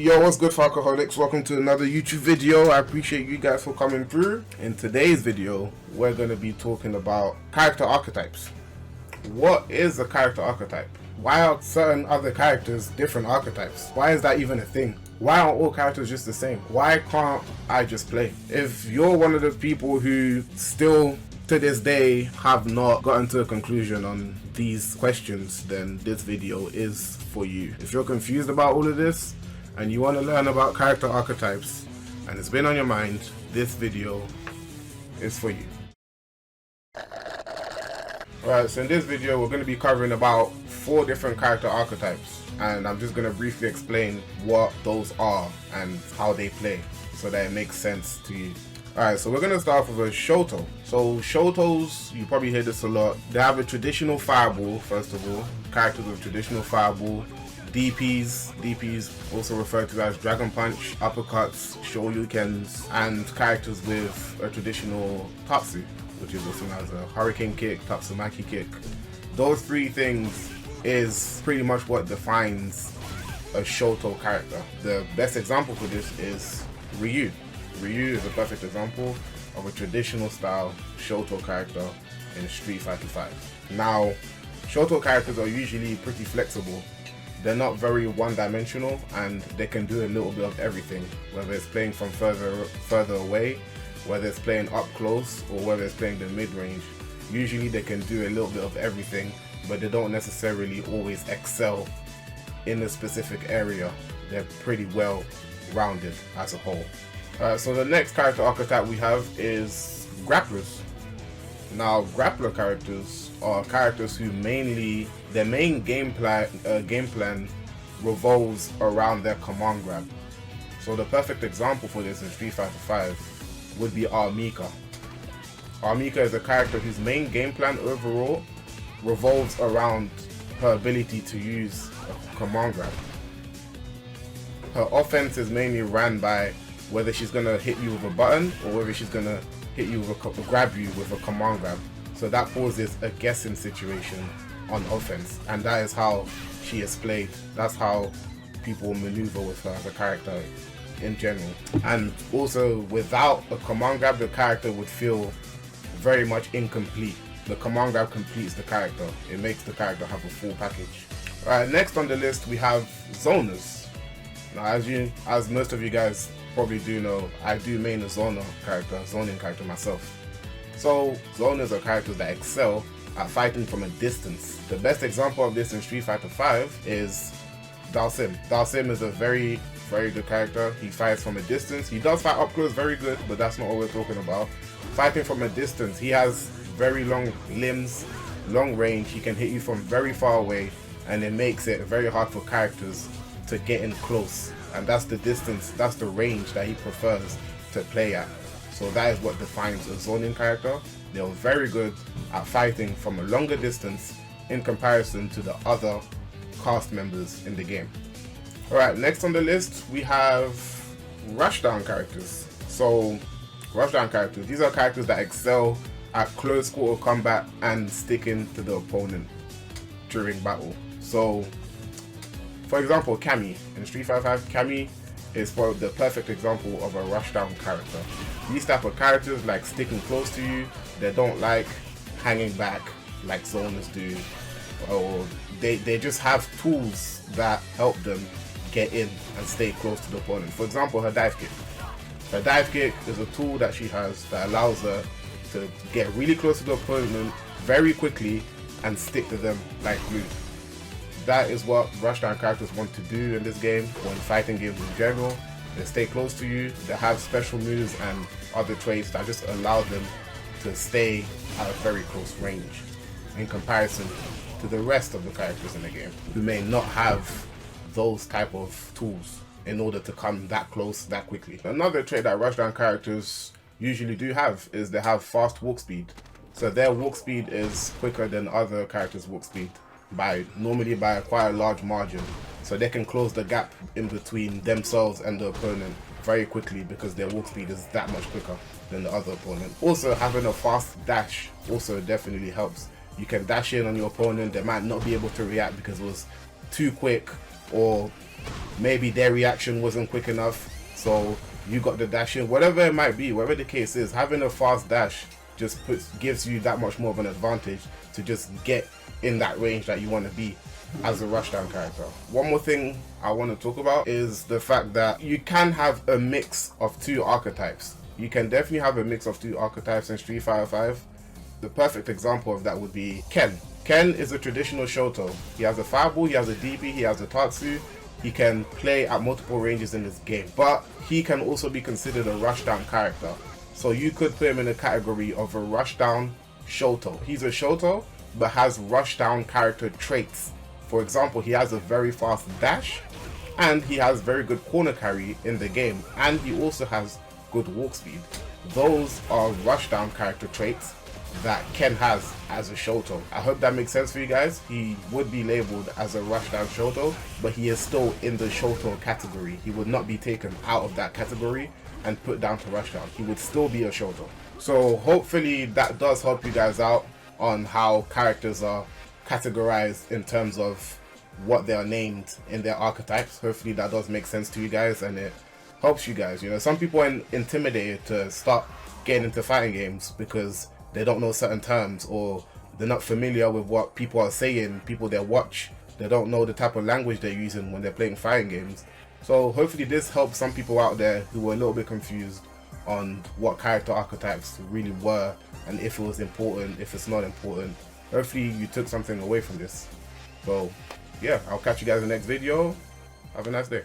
Yo, what's good, Falcoholics? Welcome to another YouTube video. I appreciate you guys for coming through. In today's video, we're going to be talking about character archetypes. What is a character archetype? Why are certain other characters different archetypes? Why is that even a thing? Why aren't all characters just the same? Why can't I just play? If you're one of the people who still to this day have not gotten to a conclusion on these questions, then this video is for you. If you're confused about all of this and you want to learn about character archetypes and it's been on your mind, this video is for you. Alright, so in this video we're going to be covering about 4 different character archetypes, and I'm just going to briefly explain what those are and how they play so that it makes sense to you. Alright, so we're going to start off with a Shoto. So Shotos, you probably hear this a lot. They have a traditional fireball, first of all. Characters with traditional fireball. DPs also referred to as Dragon Punch, uppercuts, Shoryukens, and characters with a traditional Tatsu, which is also known as a Hurricane Kick, Tatsumaki Kick. Those 3 things is pretty much what defines a Shoto character. The best example for this is Ryu. Ryu is a perfect example of a traditional style Shoto character in Street Fighter V. Now, Shoto characters are usually pretty flexible. They're not very one-dimensional and they can do a little bit of everything, whether it's playing from further away, whether it's playing up close, or whether it's playing the mid-range. Usually they can do a little bit of everything, but they don't necessarily always excel in a specific area. They're pretty well rounded as a whole. So the next character archetype we have is Grapplers. Now, Grappler characters are characters who their main game plan revolves around their command grab. So the perfect example for this in Street Fighter V would be Armika. Armika is a character whose main game plan overall revolves around her ability to use a command grab. Her offense is mainly ran by whether she's gonna hit you with a button or whether she's gonna hit you with grab you with a command grab. So that causes a guessing situation on offense, and that is how she is played. That's how people maneuver with her as a character in general. And also, without a command grab, the character would feel very much incomplete. The command grab completes the character. It makes the character have a full package. Alright, next on the list we have zoners. Now, as most of you guys probably do know, I do main a zoning character myself. So zoners are characters that excel at fighting from a distance. The best example of this in Street Fighter V is Dalsim. Dalsim is a very, very good character. He fights from a distance. He does fight up close very good, but that's not what we're talking about. Fighting from a distance, he has very long limbs, long range. He can hit you from very far away, and it makes it very hard for characters to get in close. And that's the distance, that's the range that he prefers to play at. So that is what defines a zoning character. They're very good at fighting from a longer distance in comparison to the other cast members in the game. Alright, next on the list we have Rushdown characters. So Rushdown characters, these are characters that excel at close quarter combat and sticking to the opponent during battle. So for example, Cammy. In Street Fighter V, Cammy is the perfect example of a Rushdown character. These type of characters like sticking close to you. They don't like hanging back like zoners do, or they just have tools that help them get in and stay close to the opponent. For example, her dive kick. Her dive kick is a tool that she has that allows her to get really close to the opponent very quickly and stick to them like glue. That is what Rushdown characters want to do in this game, when fighting games in general. They stay close to you, they have special moves and other traits that just allow them to stay at a very close range in comparison to the rest of the characters in the game who may not have those type of tools in order to come that close that quickly. Another trait that Rushdown characters usually do have is they have fast walk speed. So their walk speed is quicker than other characters' walk speed, normally by quite a large margin. So they can close the gap in between themselves and the opponent very quickly because their walk speed is that much quicker than the other opponent. Also, having a fast dash also definitely helps. You can dash in on your opponent, they might not be able to react because it was too quick or maybe their reaction wasn't quick enough, so you got the dash in. Whatever it might be, whatever the case is, having a fast dash just gives you that much more of an advantage to just get in that range that you want to be as a Rushdown character. One more thing I want to talk about is the fact that you can have a mix of 2 archetypes. You can definitely have a mix of 2 archetypes in Street Fighter 5. The perfect example of that would be Ken. Ken is a traditional Shoto. He has a Fireball, he has a DP, he has a Tatsu. He can play at multiple ranges in this game, but he can also be considered a Rushdown character. So you could put him in a category of a Rushdown Shoto. He's a Shoto, but has Rushdown character traits. For example, he has a very fast dash, and he has very good corner carry in the game, and he also has good walk speed. Those are Rushdown character traits that Ken has as a Shoto. I hope that makes sense for you guys. He would be labeled as a Rushdown Shoto, but he is still in the Shoto category. He would not be taken out of that category and put down to Rushdown. He would still be a Shoto. So hopefully that does help you guys out on how characters are categorized in terms of what they are named in their archetypes. Hopefully that does make sense to you guys and it helps you guys. You know, some people are intimidated to start getting into fighting games because they don't know certain terms, or they're not familiar with what people are saying, people they watch, they don't know the type of language they're using when they're playing fighting games. So hopefully this helps some people out there who were a little bit confused on what character archetypes really were and if it was important, if it's not important. Hopefully you took something away from this. So yeah, I'll catch you guys in the next video. Have a nice day.